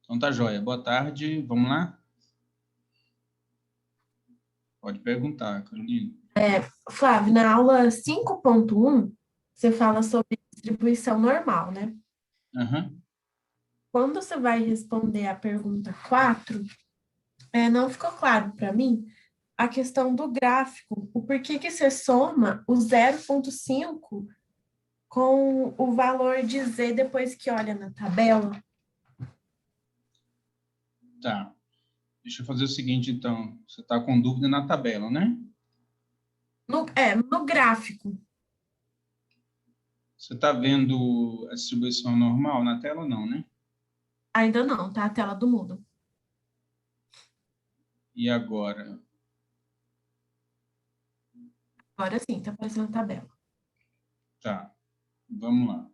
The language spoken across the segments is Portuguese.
Então tá joia. Boa tarde. Vamos lá? Pode perguntar, Carolina. Flávio, na aula 5.1, você fala sobre distribuição normal, né? Aham. Quando você vai responder a pergunta 4, não ficou claro para mim a questão do gráfico, o porquê que você soma o 0,5 com o valor de Z depois que olha na tabela. Tá. Deixa eu fazer o seguinte, então. Você está com dúvida na tabela, né? No gráfico. Você está vendo a distribuição normal na tela ou não, né? Ainda não, tá? A tela do Moodle. E agora? Agora sim, tá aparecendo a tabela. Tá. Vamos lá.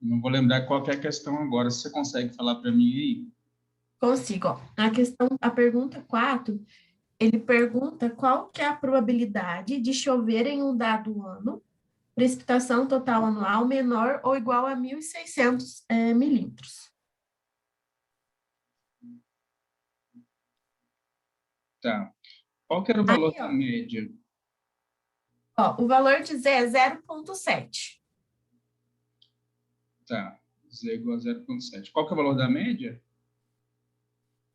Não vou lembrar qual que é a questão agora. Você consegue falar para mim aí? Consigo, ó. A pergunta 4. Ele pergunta qual que é a probabilidade de chover em um dado ano, precipitação total anual menor ou igual a 1.600 milímetros. Tá. Qual que era o valor Aí, da média? ó, o valor de Z é 0,7. Tá. Z igual a 0,7. Qual que é o valor da média?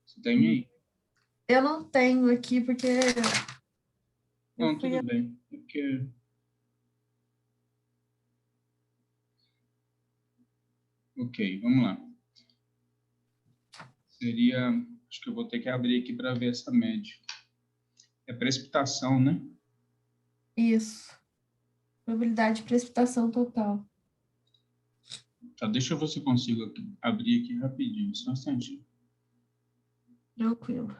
Você tem aí? Eu não tenho aqui porque eu Não, fui... tudo bem. É porque... Ok, vamos lá. Seria... Acho que eu vou ter que abrir aqui para ver essa média. É precipitação, né? Isso. Probabilidade de precipitação total. Tá, deixa eu ver se eu consigo abrir aqui rapidinho, só um instantinho. Tranquilo.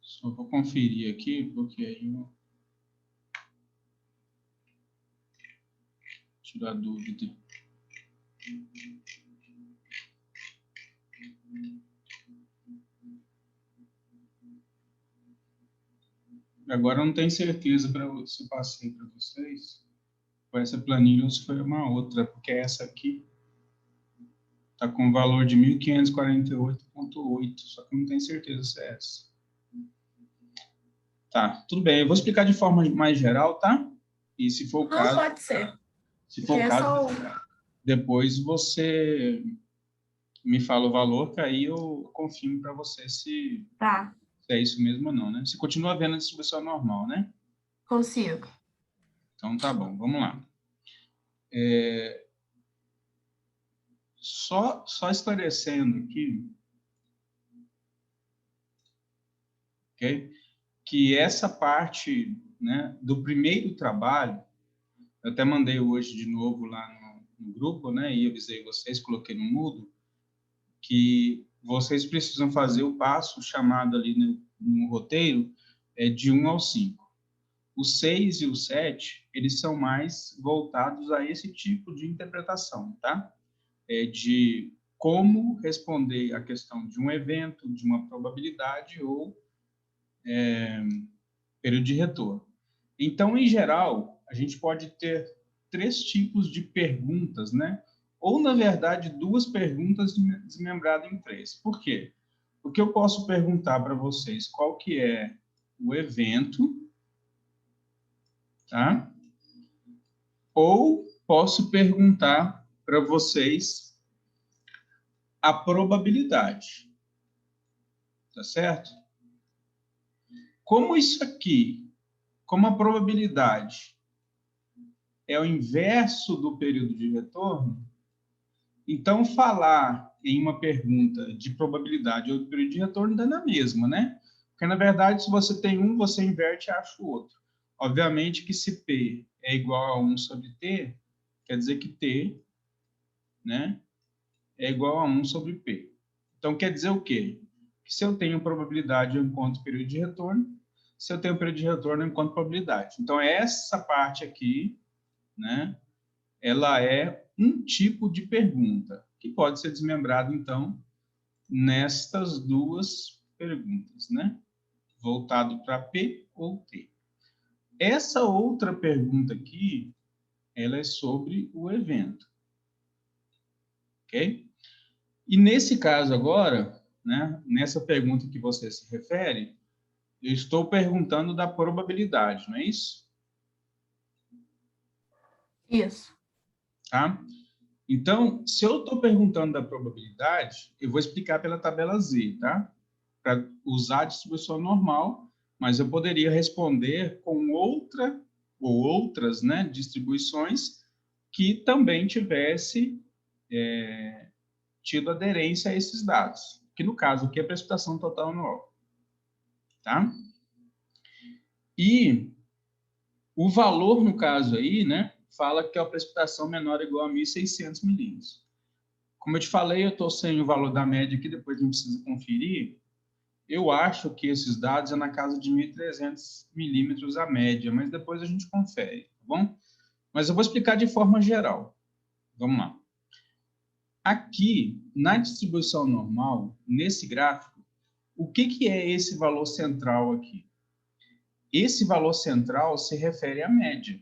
Só vou conferir aqui, porque aí eu tiro a dúvida. Agora eu não tenho certeza se eu passei para vocês. Foi essa planilha ou se foi uma outra, porque essa aqui está com um valor de 1.548,8, só que eu não tenho certeza se é essa. Tá, tudo bem. Eu vou explicar de forma mais geral, tá? E se for o Não caso, pode ser, se porque for o é caso, só... depois você me fala o valor, que aí eu confirmo para você Tá, se é isso mesmo ou não, né? Você continua vendo a distribuição normal, né? consigo. Então tá bom, vamos lá. Só esclarecendo aqui, ok? Que essa parte, né, do primeiro trabalho, eu até mandei hoje de novo lá no grupo, né, e avisei vocês, coloquei no Moodle, que vocês precisam fazer o passo chamado ali no roteiro de 1 ao 5. O 6 e o 7, eles são mais voltados a esse tipo de interpretação, tá? De como responder a questão de um evento, de uma probabilidade ou período de retorno. Então, em geral, a gente pode ter três tipos de perguntas, né? Ou, na verdade, duas perguntas desmembradas em três. Por quê? Porque eu posso perguntar para vocês qual que é o evento, tá? Ou posso perguntar para vocês a probabilidade, tá certo? Como isso aqui, como a probabilidade é o inverso do período de retorno, então falar em uma pergunta de probabilidade ou de período de retorno dá na mesma, né? Porque, na verdade, se você tem um, você inverte e acha o outro. Obviamente que se P é igual a 1 sobre T, quer dizer que T né, é igual a 1 sobre P. Então, quer dizer o quê? Que se eu tenho probabilidade, eu encontro período de retorno. Se eu tenho período de retorno, eu encontro probabilidade. Então, essa parte aqui, né, ela é um tipo de pergunta, que pode ser desmembrado, então, nestas duas perguntas, né? Voltado para P ou T. Essa outra pergunta aqui, ela é sobre o evento. Ok? E nesse caso agora, né, nessa pergunta que você se refere, eu estou perguntando da probabilidade, não é isso? Isso. Tá? Então, se eu estou perguntando da probabilidade, eu vou explicar pela tabela Z, tá? Para usar a distribuição normal, mas eu poderia responder com outra ou outras, né, distribuições que também tivesse tido aderência a esses dados, que no caso aqui é a precipitação total anual, tá? E o valor, no caso aí, né, fala que é a precipitação menor ou igual a 1.600 milímetros. Como eu te falei, eu estou sem o valor da média aqui, depois a gente precisa conferir. Eu acho que esses dados é na casa de 1.300 milímetros a média, mas depois a gente confere, tá bom? Mas eu vou explicar de forma geral. Vamos lá. Aqui, na distribuição normal, nesse gráfico, o que é esse valor central aqui? Esse valor central se refere à média.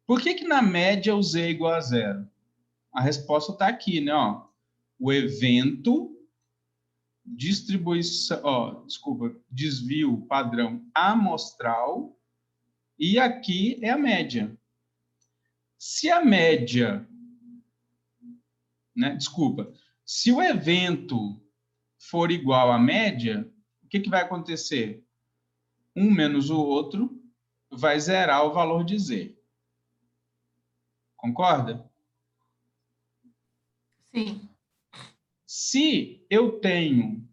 Por que na média o Z é igual a zero? A resposta está aqui, né? Ó, o evento, distribuição, desvio padrão amostral, e aqui é a média. Se a média, né? Se o evento for igual à média, o que vai acontecer? Um menos o outro vai zerar o valor de Z. Concorda? Sim. Se eu tenho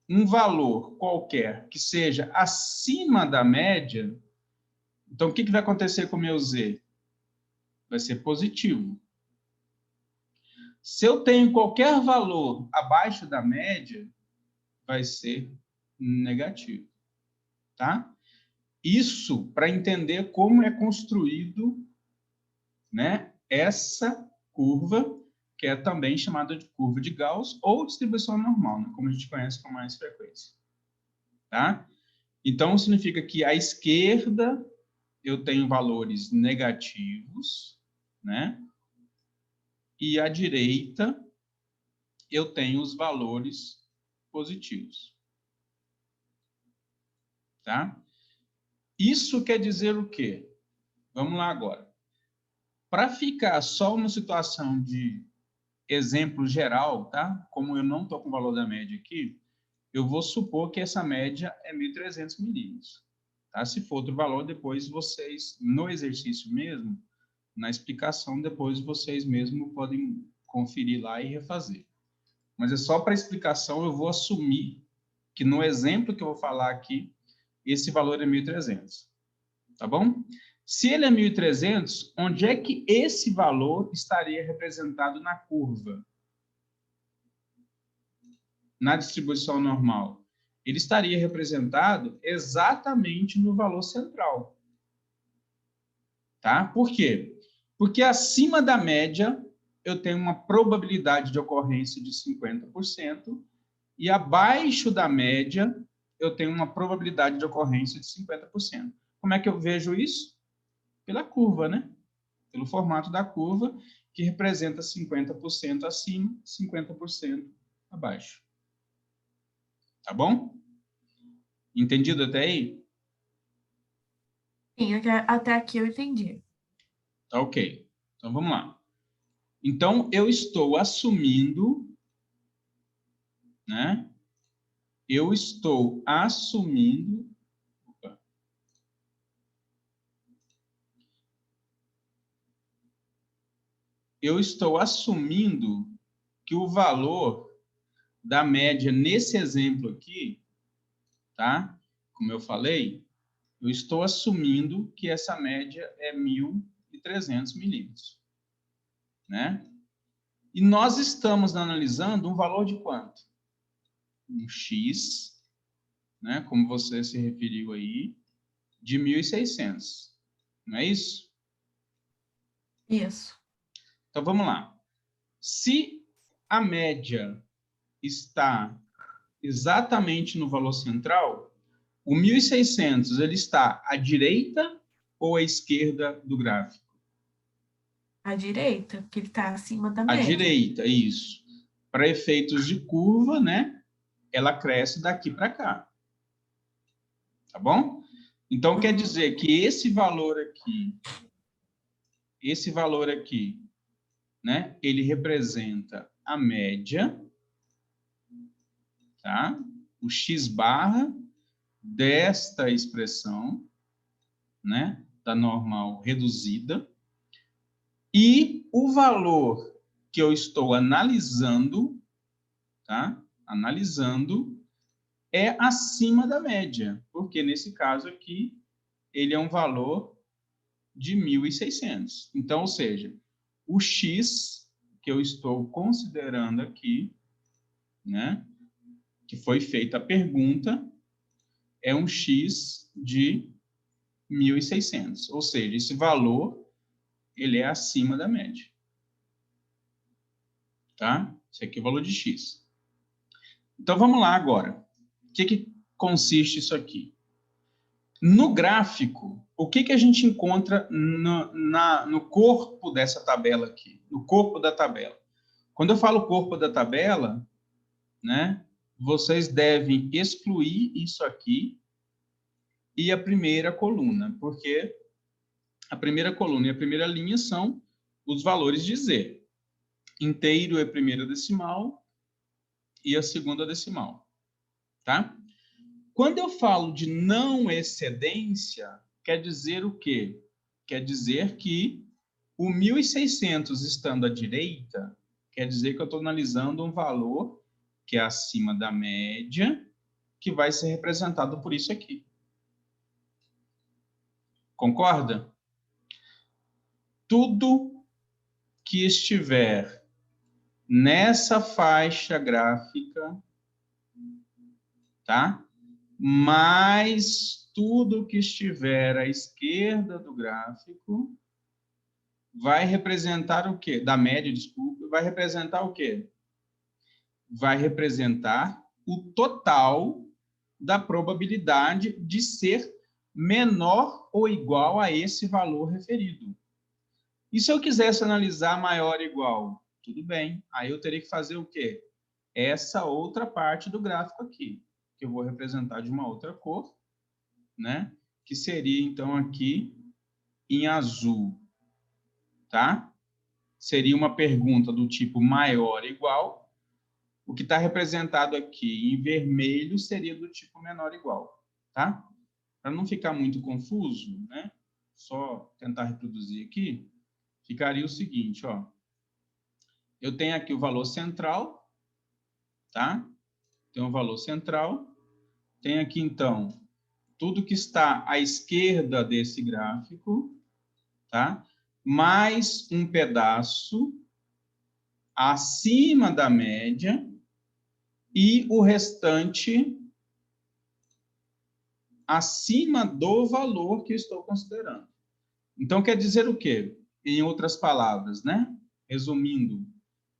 um valor qualquer que seja acima da média, então o que vai acontecer com o meu Z? Vai ser positivo. Se eu tenho qualquer valor abaixo da média, vai ser negativo. Tá? Isso para entender como é construído, né, essa curva, que é também chamada de curva de Gauss ou distribuição normal, né, como a gente conhece com mais frequência. Tá? Então, significa que à esquerda eu tenho valores negativos, né? E à direita eu tenho os valores positivos. Tá? Isso quer dizer o quê? Vamos lá agora. Para ficar só uma situação de exemplo geral, tá? Como eu não estou com o valor da média aqui, eu vou supor que essa média é 1.300 milímetros. Tá? Se for outro valor, depois vocês, no exercício mesmo, na explicação, depois vocês mesmos podem conferir lá e refazer. Mas é só para explicação, eu vou assumir que no exemplo que eu vou falar aqui, esse valor é 1.300. Tá bom? Se ele é 1.300, onde é que esse valor estaria representado na curva? Na distribuição normal? Ele estaria representado exatamente no valor central. Tá? Por quê? Porque acima da média, eu tenho uma probabilidade de ocorrência de 50%, e abaixo da média, eu tenho uma probabilidade de ocorrência de 50%. Como é que eu vejo isso? Pela curva, né? Pelo formato da curva, que representa 50% acima, 50% abaixo. Tá bom? Entendido até aí? Sim, até aqui eu entendi. Tá ok. Então, vamos lá. Então, eu estou assumindo, né? Eu estou assumindo... Opa. Eu estou assumindo que o valor da média nesse exemplo aqui, tá? Como eu falei, eu estou assumindo que essa média é 1.300 milímetros, né? E nós estamos analisando um valor de quanto? Um X, né, como você se referiu aí, de 1.600. Não é isso? Isso. Então, vamos lá. Se a média está exatamente no valor central, o 1.600 ele está à direita ou à esquerda do gráfico? À direita, porque ele está acima da À média. direita, isso. Para efeitos de curva, né? Ela cresce daqui para cá. Tá bom? Então, quer dizer que esse valor aqui, né? Ele representa a média, tá? O x barra desta expressão, né? Da normal reduzida. E o valor que eu estou analisando, tá? Analisando é acima da média, porque nesse caso aqui ele é um valor de 1.600. Então, ou seja, o x que eu estou considerando aqui, né, que foi feita a pergunta, é um x de 1.600. Ou seja, esse valor ele é acima da média. Tá? Esse aqui é o valor de x. Então, vamos lá agora. O que consiste isso aqui? No gráfico, o que a gente encontra no corpo dessa tabela aqui? No corpo da tabela. Quando eu falo corpo da tabela, né, vocês devem excluir isso aqui e a primeira coluna, porque a primeira coluna e a primeira linha são os valores de Z. Inteiro é a primeira decimal e a segunda decimal. Tá? Quando eu falo de não excedência, quer dizer o quê? Quer dizer que o 1.600 estando à direita, quer dizer que eu estou analisando um valor que é acima da média, que vai ser representado por isso aqui. Concorda? Tudo que estiver nessa faixa gráfica, tá? Mais tudo que estiver à esquerda do gráfico vai representar o quê? Da média, desculpa, vai representar o quê? Vai representar o total da probabilidade de ser menor ou igual a esse valor referido. E se eu quisesse analisar maior ou igual? Tudo bem, aí eu teria que fazer o quê? Essa outra parte do gráfico aqui, que eu vou representar de uma outra cor, né? Que seria, então, aqui em azul, tá? Seria uma pergunta do tipo maior ou igual. O que está representado aqui em vermelho seria do tipo menor ou igual, tá? Para não ficar muito confuso, né? Só tentar reproduzir aqui, ficaria o seguinte, ó. Eu tenho aqui o valor central, tá? Tem o valor central. Tem aqui, então, tudo que está à esquerda desse gráfico, tá? Mais um pedaço acima da média e o restante acima do valor que eu estou considerando. Então, quer dizer o quê? Em outras palavras, né? Resumindo,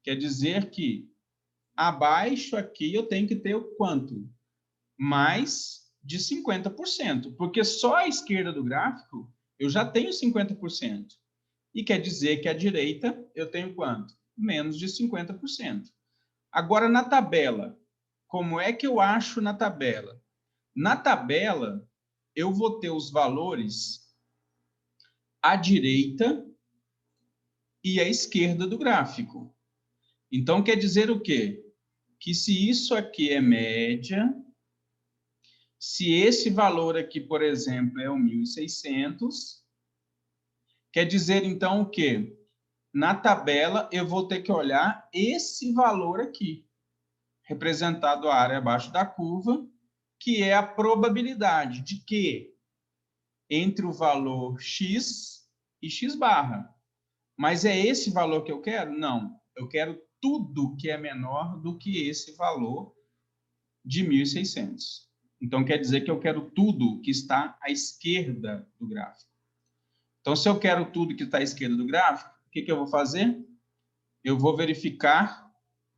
quer dizer que abaixo aqui eu tenho que ter o quanto? Mais de 50%, porque só à esquerda do gráfico eu já tenho 50%. E quer dizer que à direita eu tenho quanto? Menos de 50%. Agora, na tabela, como é que eu acho na tabela? Na tabela, eu vou ter os valores à direita e à esquerda do gráfico. Então, quer dizer o quê? Que se isso aqui é média, se esse valor aqui, por exemplo, é o 1.600, quer dizer, então, o quê? Na tabela, eu vou ter que olhar esse valor aqui, representado a área abaixo da curva, que é a probabilidade de que entre o valor x e x barra. Mas é esse valor que eu quero? Não. Eu quero tudo que é menor do que esse valor de 1.600. Então, quer dizer que eu quero tudo que está à esquerda do gráfico. Então, se eu quero tudo que está à esquerda do gráfico, o que eu vou fazer? Eu vou verificar,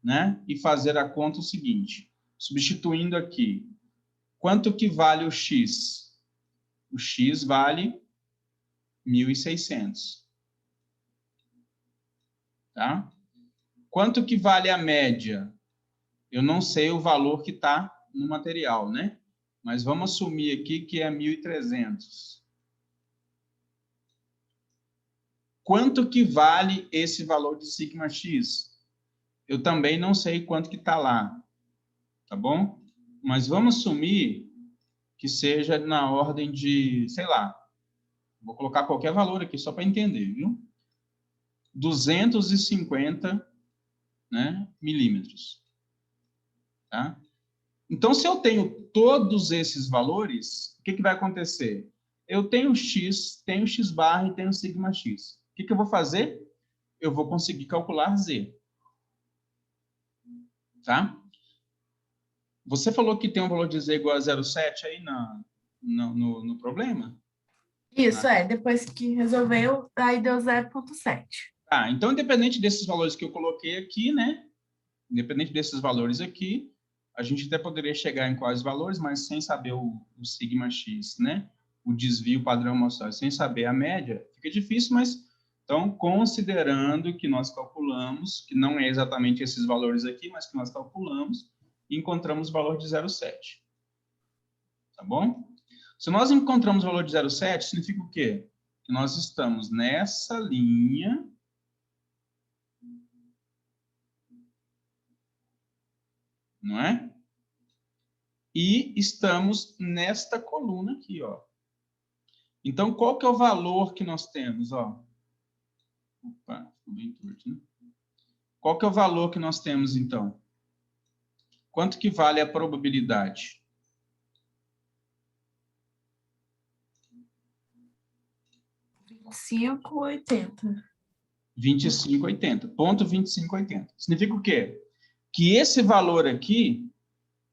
né, e fazer a conta o seguinte, substituindo aqui, quanto que vale o x? O x vale 1.600. Tá? Quanto que vale a média? Eu não sei o valor que está no material, né? Mas vamos assumir aqui que é 1.300. Quanto que vale esse valor de sigma x? Eu também não sei quanto que está lá, tá bom? Mas vamos assumir que seja na ordem de, sei lá, vou colocar qualquer valor aqui só para entender, viu? 250, né, milímetros. Tá? Então, se eu tenho todos esses valores, o que vai acontecer? Eu tenho x, tenho x barra e tenho sigma x. O que eu vou fazer? Eu vou conseguir calcular z. Tá? Você falou que tem um valor de z igual a 0,7 aí no problema? Isso, depois que resolveu, aí deu 0,7. Tá, então, independente desses valores que eu coloquei aqui, né? Independente desses valores aqui, a gente até poderia chegar em quais valores, mas sem saber o sigma x, né? O desvio padrão amostral, sem saber a média, fica difícil, mas então, considerando que nós calculamos, que não é exatamente esses valores aqui, mas que nós calculamos, encontramos o valor de 0,7. Tá bom? Se nós encontramos o valor de 0,7, significa o quê? Que nós estamos nessa linha, não é? E estamos nesta coluna aqui, ó. Então, qual que é o valor que nós temos, ó? Opa, ficou bem torto, né? Qual que é o valor que nós temos, então? Quanto que vale a probabilidade? 25,80. 25,80. Ponto 25,80. Significa o quê? Que esse valor aqui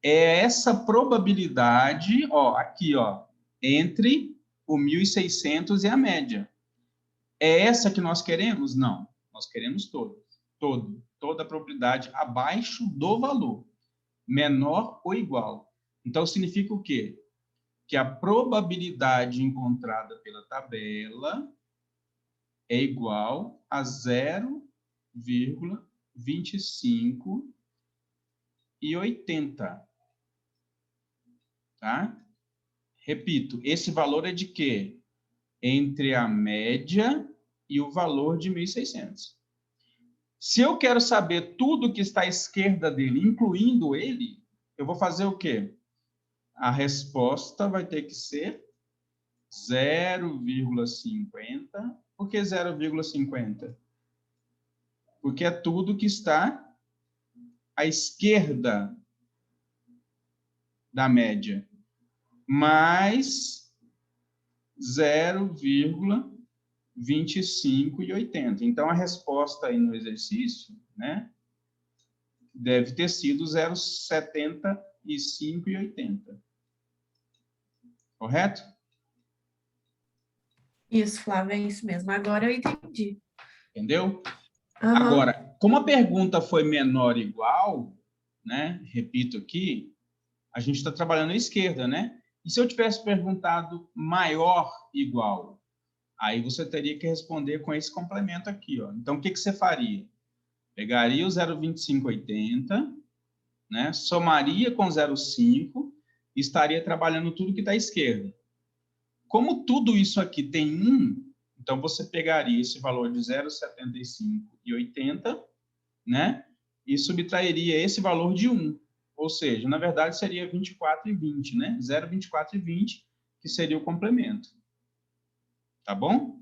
é essa probabilidade, ó, aqui, ó, entre o 1.600 e a média. É essa que nós queremos? Não. Nós queremos toda a probabilidade abaixo do valor, menor ou igual. Então, significa o quê? Que a probabilidade encontrada pela tabela é igual a 0,2580. Tá? Repito, esse valor é de quê? Entre a média e o valor de 1.600. Se eu quero saber tudo que está à esquerda dele, incluindo ele, eu vou fazer o quê? A resposta vai ter que ser 0,50. Por que 0,50? Porque é tudo que está à esquerda da média, mais 0,2580. Então, a resposta aí no exercício, né, deve ter sido 0,7580. Correto? Isso, Flávia, é isso mesmo. Agora eu entendi. Entendeu? Uhum. Agora, como a pergunta foi menor ou igual, né, repito aqui, a gente está trabalhando à esquerda, né? E se eu tivesse perguntado maior igual? Aí você teria que responder com esse complemento aqui, ó. Então, o que você faria? Pegaria o 0,2580, né? Somaria com 0,5 e estaria trabalhando tudo que está à esquerda. Como tudo isso aqui tem 1, então você pegaria esse valor de 0,7580, né? E subtrairia esse valor de 1. Ou seja, na verdade, seria 24,20, né? 0,2420, que seria o complemento. Tá bom?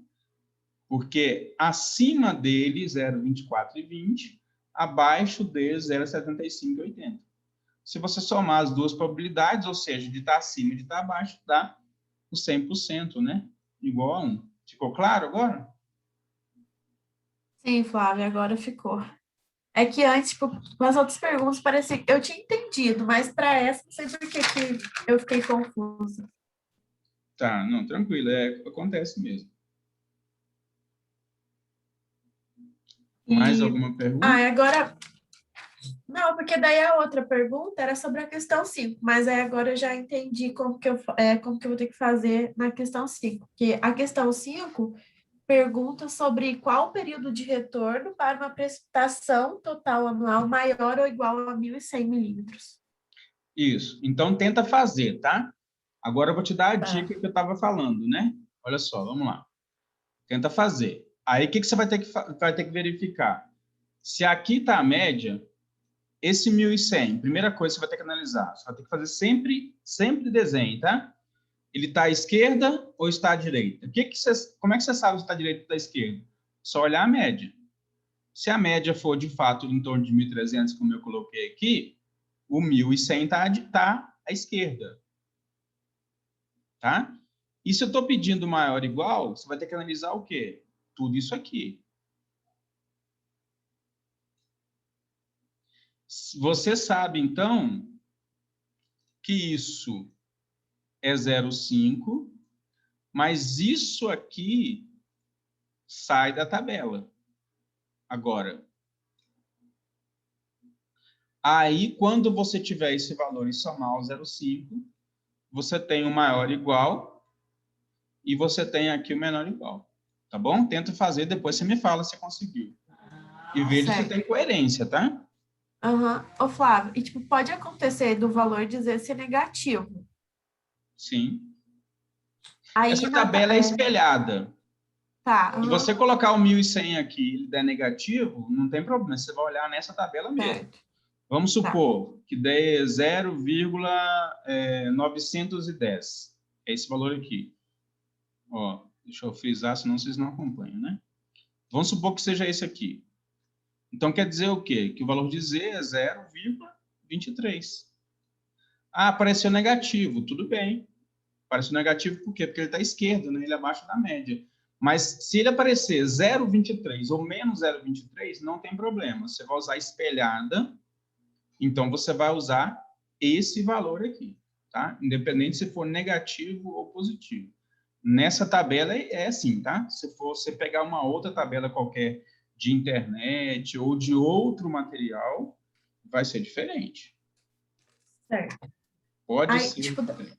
Porque acima dele, 0,2420, abaixo dele, 0,7580. Se você somar as duas probabilidades, ou seja, de estar acima e de estar abaixo, dá o 100%, né? Igual a 1. Ficou claro agora? Sim, Flávia, agora ficou. É que antes, tipo, as outras perguntas parecia que eu tinha entendido, mas para essa, não sei por que que eu fiquei confusa. Tá, não, tranquilo, acontece mesmo. Mais E alguma pergunta? agora. Não, porque daí a outra pergunta era sobre a questão 5, mas aí agora eu já entendi como que eu vou ter que fazer na questão 5. Porque a questão 5 pergunta sobre qual o período de retorno para uma precipitação total anual maior ou igual a 1.100 milímetros. Isso. Então, tenta fazer, tá? Agora eu vou te dar a Tá. dica que eu estava falando, né? Olha só, vamos lá. Tenta fazer. Aí, o que você vai ter que verificar? Se aqui está a média, esse 1.100, primeira coisa que você vai ter que analisar. Você vai ter que fazer sempre desenho, tá? Ele está à esquerda ou está à direita? Como é que você sabe se está à direita ou está à esquerda? Só olhar a média. Se a média for, de fato, em torno de 1.300, como eu coloquei aqui, o 1.100 está à esquerda. Tá? E se eu estou pedindo maior ou igual, você vai ter que analisar o quê? Tudo isso aqui. Você sabe, então, que isso é 0,5, mas isso aqui sai da tabela. Agora, aí, quando você tiver esse valor e somar o 0,5, você tem o maior igual e você tem aqui o menor igual. Tá bom? Tenta fazer, depois você me fala se conseguiu. E veja se tem Certo. coerência, tá? Aham. Ô, Flávio, e tipo, pode acontecer do valor dizer ser negativo. Sim. Aí Essa tabela é espelhada. tá, Se aham, você colocar o 1.100 aqui e ele der negativo, não tem problema, você vai olhar nessa tabela mesmo. certo, Vamos tá. supor que dê 0,910. É esse valor aqui. Ó, deixa eu frisar, senão vocês não acompanham, né? Vamos supor que seja esse aqui. Então, quer dizer o quê? Que o valor de Z é 0,23. Ah, apareceu negativo. Tudo bem. Apareceu negativo por quê? Porque ele está à esquerda, né? Ele é abaixo da média. Mas se ele aparecer 0,23 ou menos 0,23, não tem problema. Você vai usar espelhada, então você vai usar esse valor aqui, tá? Independente se for negativo ou positivo. Nessa tabela é assim, tá? Se for você pegar uma outra tabela qualquer de internet ou de outro material, vai ser diferente. Certo. Pode Aí, ser tipo, diferente.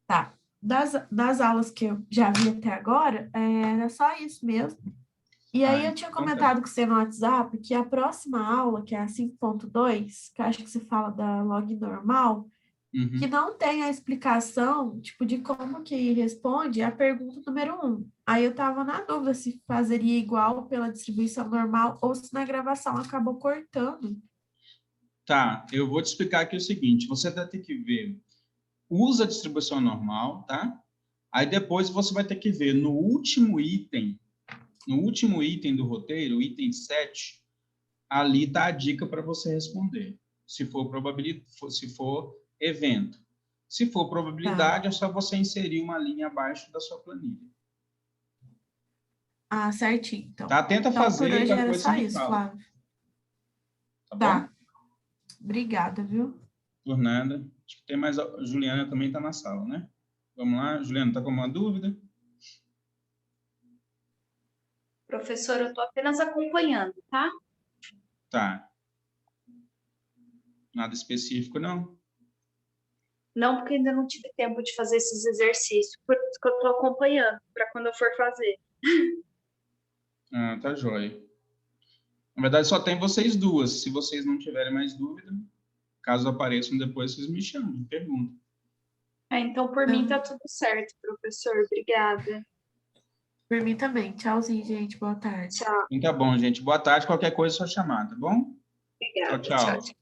tá. Das aulas que eu já vi até agora, era só isso mesmo. E aí eu tinha Então tá. comentado com você no WhatsApp que a próxima aula, que é a 5.2, que eu acho que você fala da log normal, que Uhum. não tem a explicação, tipo, de como que responde a pergunta número 1. Aí eu estava na dúvida se fazeria igual pela distribuição normal ou se na gravação acabou cortando. Tá, eu vou te explicar aqui o seguinte, você vai ter que ver, usa a distribuição normal, tá? Aí depois você vai ter que ver no último item do roteiro, o item 7, ali tá a dica para você responder. Se for probabilidade, se for evento. Se for Tá. probabilidade, é só você inserir uma linha abaixo da sua planilha. Ah, certinho, então. Tá? Tenta Então, por fazer e hoje qualquer era coisa você só me isso, fala, Flávio. tá bom? Tá. Obrigada, viu? Por nada. Acho que tem mais. A Juliana também está na sala, né? Vamos lá. Juliana, está com uma dúvida? Professor, eu estou apenas acompanhando, tá? Tá. Nada específico, não? Não, porque ainda não tive tempo de fazer esses exercícios, por isso que eu estou acompanhando, para quando eu for fazer. Ah, tá jóia. Na verdade, só tem vocês duas. Se vocês não tiverem mais dúvida, caso apareçam depois, vocês me chamam, me perguntam. Então, por mim, tá Ah, tudo certo, professor. Obrigada. por mim também. Tchauzinho, gente. Boa tarde. Tchau. Então tá bom, gente. Boa tarde. Qualquer coisa é só chamar, tá bom? Tchau, Obrigada. Tchau, tchau. tchau.